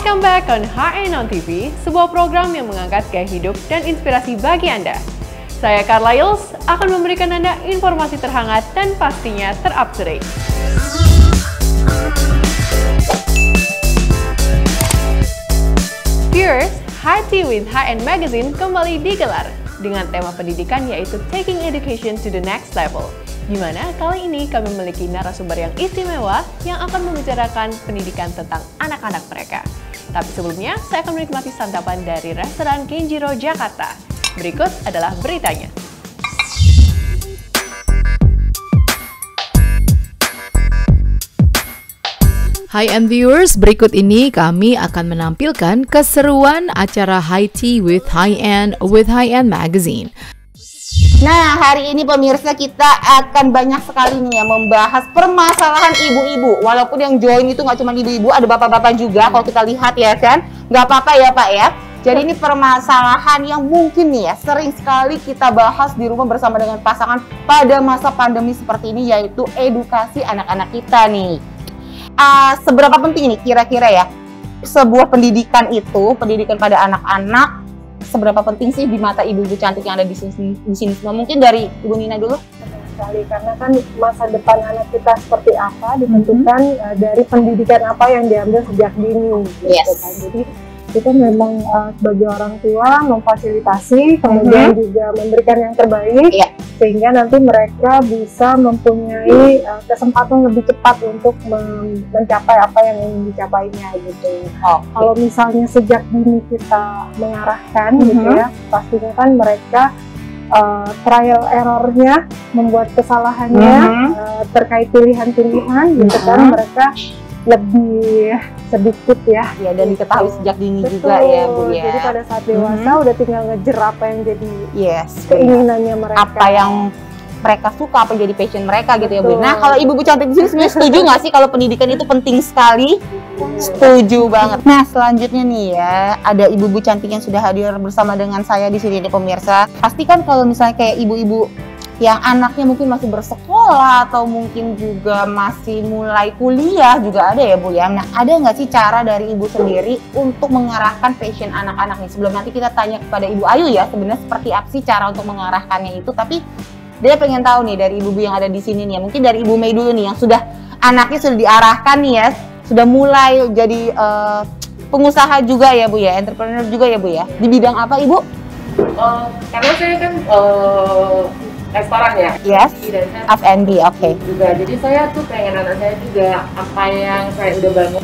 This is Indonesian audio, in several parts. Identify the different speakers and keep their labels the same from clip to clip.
Speaker 1: Welcome back on HN on TV, sebuah program yang mengangkat gaya hidup dan inspirasi bagi Anda. Saya Carla Yils akan memberikan Anda informasi terhangat dan pastinya ter-up to date. Viewers, High Tea with HN Magazine kembali digelar dengan tema pendidikan yaitu Taking Education to the Next Level. Di mana kali ini kami memiliki narasumber yang istimewa yang akan membicarakan pendidikan tentang anak-anak mereka. Tapi sebelumnya, saya akan menikmati santapan dari restoran Kenjiro, Jakarta. Berikut adalah beritanya.
Speaker 2: Hi and viewers, berikut ini kami akan menampilkan keseruan acara High Tea with HN Magazine.
Speaker 3: Nah, hari ini pemirsa kita akan banyak sekali nih ya membahas permasalahan ibu-ibu. Walaupun yang join itu nggak cuma ibu-ibu, ada bapak-bapak juga kalau kita lihat ya kan. Nggak apa-apa ya Pak ya. Jadi ini permasalahan yang mungkin nih ya sering sekali kita bahas di rumah bersama dengan pasangan pada masa pandemi seperti ini, yaitu edukasi anak-anak kita nih. Seberapa penting nih kira-kira ya sebuah pendidikan itu, pendidikan pada anak-anak, seberapa penting sih di mata ibu-ibu cantik yang ada di sini semua? Mungkin dari Ibu Nina dulu.
Speaker 4: Sekali, karena kan masa depan anak kita seperti apa ditentukan dari pendidikan apa yang diambil sejak dini.
Speaker 3: Yes.
Speaker 4: Gitu kan. Jadi kita memang sebagai orang tua memfasilitasi, kemudian juga memberikan yang terbaik, sehingga nanti mereka bisa mempunyai kesempatan lebih cepat untuk mencapai apa yang ingin dicapainya gitu. Kalau misalnya sejak dini kita mengarahkan gitu ya, pastinya kan mereka trial errornya, membuat kesalahannya terkait pilihan-pilihan gitu kan, mereka lebih sedikit ya
Speaker 3: dan diketahui sejak dini. Betul, juga ya Bu ya.
Speaker 4: Jadi pada saat dewasa udah tinggal ngejer apa yang jadi keinginannya mereka,
Speaker 3: apa yang mereka suka, apa yang jadi passion mereka. Betul. Gitu ya Bu. Nah, kalau ibu-ibu cantik di sini sebenarnya setuju nggak sih kalau pendidikan itu penting sekali? Setuju banget. Nah, selanjutnya nih ya, ada ibu-ibu cantik yang sudah hadir bersama dengan saya di sini nih pemirsa. Pasti kan kalau misalnya kayak ibu-ibu yang anaknya mungkin masih bersekolah atau mungkin juga masih mulai kuliah juga ada ya Bu ya. Nah, ada nggak sih cara dari ibu sendiri untuk mengarahkan passion anak-anak nih? Sebelum nanti kita tanya kepada Ibu Ayu ya, sebenarnya seperti apa sih cara untuk mengarahkannya itu. Tapi dia pengen tahu nih dari ibu-ibu yang ada di sini nih ya. Mungkin dari Ibu Mei dulu nih yang sudah anaknya sudah diarahkan nih ya, sudah mulai jadi pengusaha juga ya Bu ya, entrepreneur juga ya Bu ya. Di bidang apa Ibu?
Speaker 5: Karena saya kan restoran ya,
Speaker 3: yes,
Speaker 5: dan saya
Speaker 3: F&B, oke.
Speaker 5: juga. Jadi saya tuh pengen anak saya juga apa yang saya udah bangun.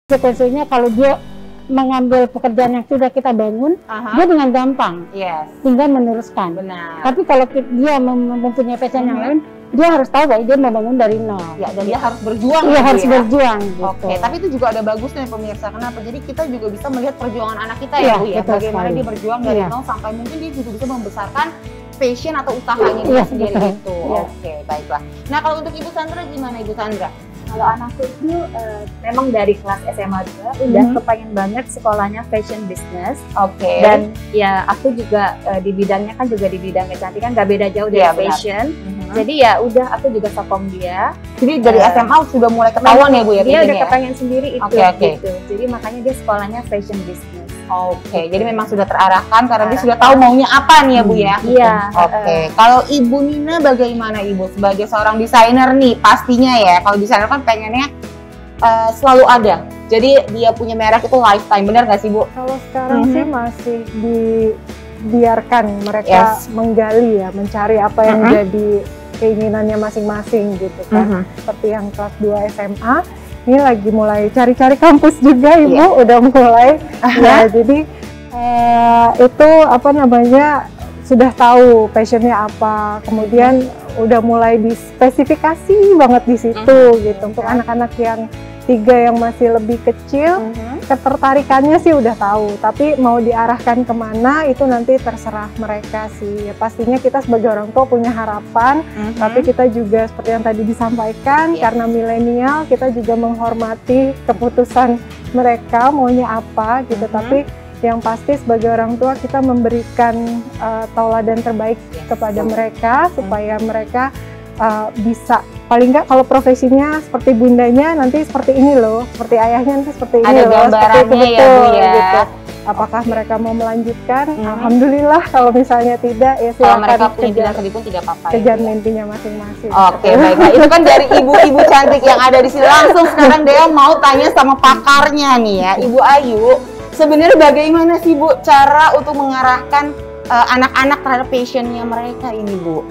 Speaker 6: Konsekuensinya kalau dia mengambil pekerjaan yang sudah kita bangun, dia dengan gampang tinggal meneruskan.
Speaker 3: Benar.
Speaker 6: Tapi kalau dia mempunyai passion yang lain, dia harus tahu bahwa dia membangun dari nol.
Speaker 3: Ya, dan dia harus berjuang.
Speaker 6: Iya, harus berjuang. Gitu.
Speaker 3: Oke, tapi itu juga ada bagusnya pemirsa. Kenapa? Jadi kita juga bisa melihat perjuangan anak kita ya, Bu ya. Bagaimana dia berjuang dari nol sampai mungkin dia juga bisa membesarkan passion atau usahanya dia sendiri gitu. Oke, baiklah. Nah, kalau untuk Ibu Sandra gimana, Ibu Sandra?
Speaker 7: Kalau anakku itu memang dari kelas SMA juga udah kepengen banget sekolahnya fashion business.
Speaker 3: Oke.
Speaker 7: Dan ya aku juga di bidangnya kan juga di bidang kecantikan, nggak beda jauh dari fashion. Jadi ya udah aku juga sokong dia.
Speaker 3: Jadi dari SMA sudah mulai ketahuan ya Bu ya?
Speaker 7: Dia udah kepengen sendiri itu gitu. Jadi makanya dia sekolahnya fashion business.
Speaker 3: Oke, jadi memang sudah terarahkan karena dia sudah tahu maunya apa nih ya Bu ya?
Speaker 7: Iya.
Speaker 3: Oke, kalau Ibu Nina bagaimana Ibu? Sebagai seorang desainer nih pastinya ya, kalau desainer kan pengennya selalu ada. Jadi dia punya merek itu lifetime, benar nggak sih Bu?
Speaker 4: Kalau sekarang sih masih dibiarkan mereka menggali ya, mencari apa yang jadi keinginannya masing-masing gitu kan. Seperti yang kelas 2 SMA. Ini lagi mulai cari-cari kampus juga Ibu, udah mulai. Ya, jadi itu apa namanya sudah tahu passionnya apa, kemudian udah mulai dispesifikasi banget di situ gitu. Untuk anak-anak yang 3 yang masih lebih kecil, ketertarikannya sih udah tahu, tapi mau diarahkan kemana itu nanti terserah mereka sih. Ya, pastinya kita sebagai orang tua punya harapan, tapi kita juga seperti yang tadi disampaikan, karena milenial kita juga menghormati keputusan mereka maunya apa gitu. Tapi yang pasti sebagai orang tua kita memberikan tauladan terbaik kepada mereka supaya mereka bisa, paling nggak kalau profesinya seperti bundanya nanti seperti ini loh, seperti ayahnya nanti seperti ini
Speaker 3: ada
Speaker 4: loh,
Speaker 3: gambarannya ya Bu ya.
Speaker 4: Gitu. Apakah mereka mau melanjutkan? Alhamdulillah. Kalau misalnya tidak, ya
Speaker 3: kalau
Speaker 4: silakan
Speaker 3: mereka punya pilihan pun tidak apa-apa.
Speaker 4: Kejar mimpinya masing-masing.
Speaker 3: Oke, baiklah. Itu kan dari ibu-ibu cantik yang ada di sini. Langsung sekarang Dea mau tanya sama pakarnya nih ya, Ibu Ayu. Sebenarnya bagaimana sih Bu cara untuk mengarahkan anak-anak terhadap passionnya mereka ini Bu?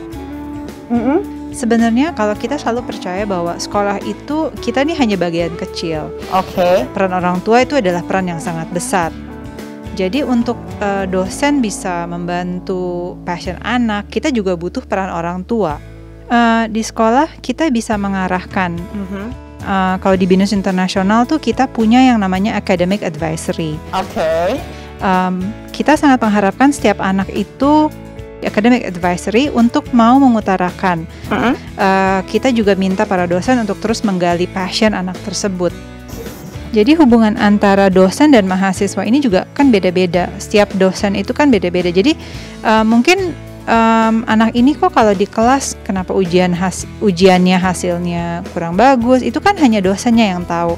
Speaker 8: Sebenarnya kalau kita selalu percaya bahwa sekolah itu kita nih hanya bagian kecil.
Speaker 3: Oke.
Speaker 8: Peran orang tua itu adalah peran yang sangat besar. Jadi untuk dosen bisa membantu passion anak, kita juga butuh peran orang tua. Di sekolah kita bisa mengarahkan. Kalau di BINUS Internasional tuh kita punya yang namanya academic advisory.
Speaker 3: Oke.
Speaker 8: Kita sangat mengharapkan setiap anak itu academic advisory untuk mau mengutarakan. Kita juga minta para dosen untuk terus menggali passion anak tersebut. Jadi hubungan antara dosen dan mahasiswa ini juga kan beda-beda. Setiap dosen itu kan beda-beda. Jadi mungkin anak ini kok kalau di kelas kenapa ujiannya hasilnya kurang bagus, itu kan hanya dosennya yang tahu.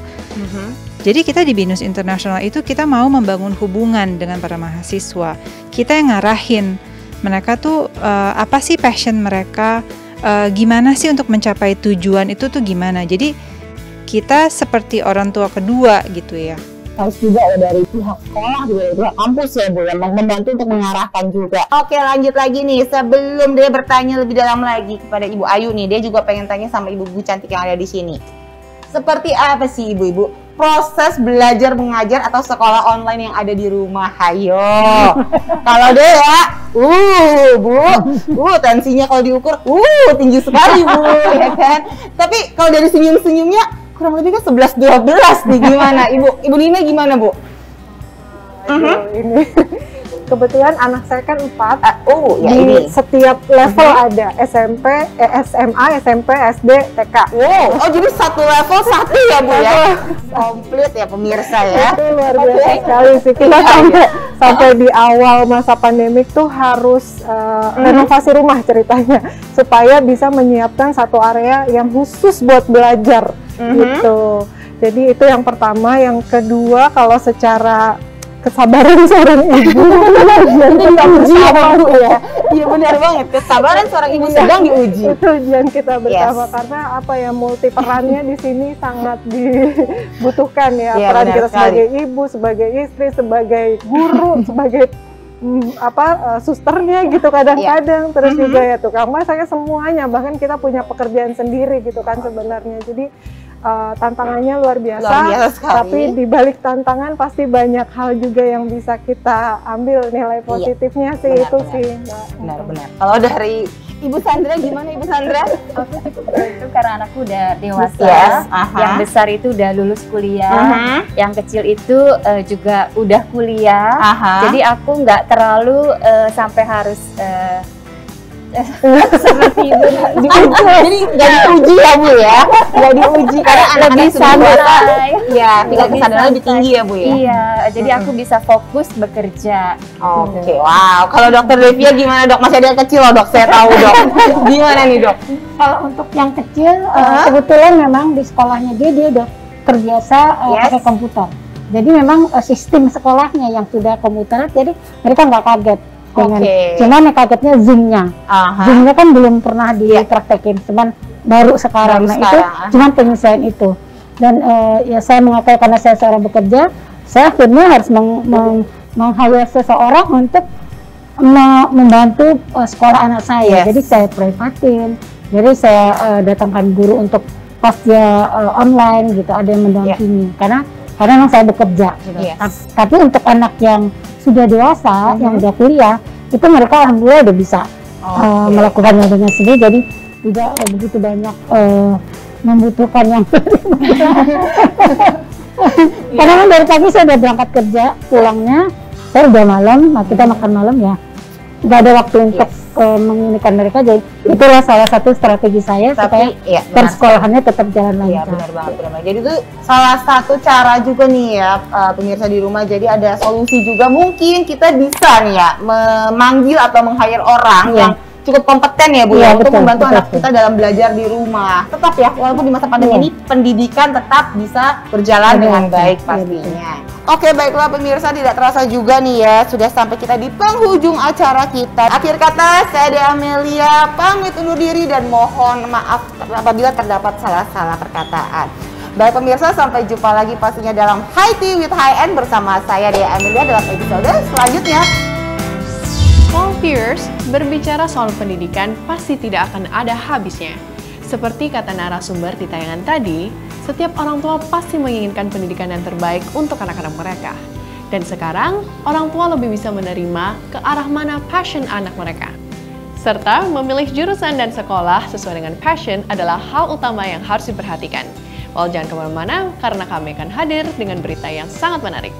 Speaker 8: Jadi kita di BINUS Internasional itu kita mau membangun hubungan dengan para mahasiswa. Kita yang ngarahin mereka tuh apa sih passion mereka, gimana sih untuk mencapai tujuan itu tuh gimana. Jadi kita seperti orang tua kedua gitu ya.
Speaker 3: Harus juga dari pihak sekolah juga dari pihak kampus ya Bu yang membantu untuk mengarahkan juga. Oke, lanjut lagi nih, sebelum dia bertanya lebih dalam lagi kepada Ibu Ayu nih, dia juga pengen tanya sama ibu-ibu cantik yang ada di sini. Seperti apa sih ibu-ibu proses belajar mengajar atau sekolah online yang ada di rumah? Hayo. Kalau dia ya, Bu, tensinya kalau diukur, tinggi sekali Bu, ya kan? Tapi kalau dari senyum-senyumnya kurang lebih kan 11-12 nih, gimana Ibu Nina gimana Bu?
Speaker 4: Ini kebetulan anak saya kan 4.
Speaker 3: Ya
Speaker 4: di
Speaker 3: ini
Speaker 4: setiap level ada SMP, SMA, SMP, SD, TK.
Speaker 3: Oh jadi satu level satu ya Bu ya? Komplit ya pemirsa ya.
Speaker 4: Itu luar biasa sekali sih. Kita sampai di awal masa pandemik tuh harus renovasi rumah ceritanya supaya bisa menyiapkan satu area yang khusus buat belajar gitu. Jadi itu yang pertama. Yang kedua, kalau secara kesabaran seorang ibu itu nggak bersama Bu ya.
Speaker 3: Iya benar banget, kesabaran seorang ibu sedang diuji.
Speaker 4: Itu ujian kita bersama karena apa ya, multi perannya di sini sangat dibutuhkan ya. Peran kita sebagai ibu, sebagai istri, sebagai guru, sebagai susternya gitu kadang-kadang, terus juga ya tukang masak, semuanya, bahkan kita punya pekerjaan sendiri gitu kan sebenarnya. Jadi tantangannya luar biasa.
Speaker 3: Luar biasa sekali.
Speaker 4: Tapi di balik tantangan pasti banyak hal juga yang bisa kita ambil nilai positifnya sih,
Speaker 3: benar,
Speaker 4: itu
Speaker 3: benar.
Speaker 4: sih.
Speaker 3: Benar-benar. Kalau dari Ibu Sandra gimana Ibu Sandra?
Speaker 7: Aku cukup itu karena anakku udah dewasa,
Speaker 3: Yes,
Speaker 7: yang besar itu udah lulus kuliah, yang kecil itu juga udah kuliah. Jadi aku nggak terlalu sampai harus seperti itu.
Speaker 3: Jadi nggak diuji ya Bu ya? Nggak diuji karena anak-anak
Speaker 7: santai.
Speaker 3: Ya, tingkat kesadaran lebih tinggi ya Bu ya?
Speaker 7: Iya, jadi aku bisa fokus bekerja.
Speaker 3: Oke, wow. Kalau Dokter Devia gimana Dok? Masih ada yang kecil loh Dok, saya tahu Dok. Gimana nih Dok?
Speaker 6: Kalau untuk yang kecil, kebetulan memang di sekolahnya dia udah terbiasa pakai komputer. Jadi memang sistem sekolahnya yang sudah komputer, jadi mereka nggak kaget. Cuman yang kagetnya Zoom-nya. Zoom-nya kan belum pernah dipraktekin, cuman baru sekarang. Nah itu cuman penyesuaian itu. Dan ya saya mengakui karena saya seorang bekerja, saya akhirnya harus meng-hire seseorang untuk membantu sekolah anak saya. Jadi saya privatin, jadi saya datangkan guru untuk kelas dia online gitu, ada yang mendampingi. Karena memang saya bekerja. Gitu. Tapi untuk anak yang sudah dewasa, yang udah kuliah, itu mereka alhamdulillah udah bisa melakukannya dengan sendiri, jadi tidak begitu banyak membutuhkan yang karena kan dari pagi saya udah berangkat kerja, pulangnya saya udah malam, nah kita makan malam ya, nggak ada waktu untuk menginikan mereka. Jadi itulah salah satu strategi saya supaya persekolahannya tetap jalan lancar.
Speaker 3: Iya benar banget, benar banget. Jadi itu salah satu cara juga nih ya pemirsa di rumah. Jadi ada solusi juga, mungkin kita bisa nih ya memanggil atau meng-hire orang yang cukup kompeten ya Bu ya, untuk membantu anak kita dalam belajar di rumah. Tetap ya, walaupun di masa pandemi ini pendidikan tetap bisa berjalan dengan baik pastinya. Oke, baiklah pemirsa, tidak terasa juga nih ya, sudah sampai kita di penghujung acara kita. Akhir kata, saya Dea Amelia pamit undur diri dan mohon maaf apabila terdapat salah-salah perkataan. Baik pemirsa, sampai jumpa lagi pastinya dalam High Tea with High End bersama saya Dea Amelia dalam episode selanjutnya.
Speaker 1: Small viewers, berbicara soal pendidikan pasti tidak akan ada habisnya. Seperti kata narasumber di tayangan tadi, setiap orang tua pasti menginginkan pendidikan yang terbaik untuk anak-anak mereka. Dan sekarang, orang tua lebih bisa menerima ke arah mana passion anak mereka. Serta memilih jurusan dan sekolah sesuai dengan passion adalah hal utama yang harus diperhatikan. Jangan kemana-mana, karena kami akan hadir dengan berita yang sangat menarik.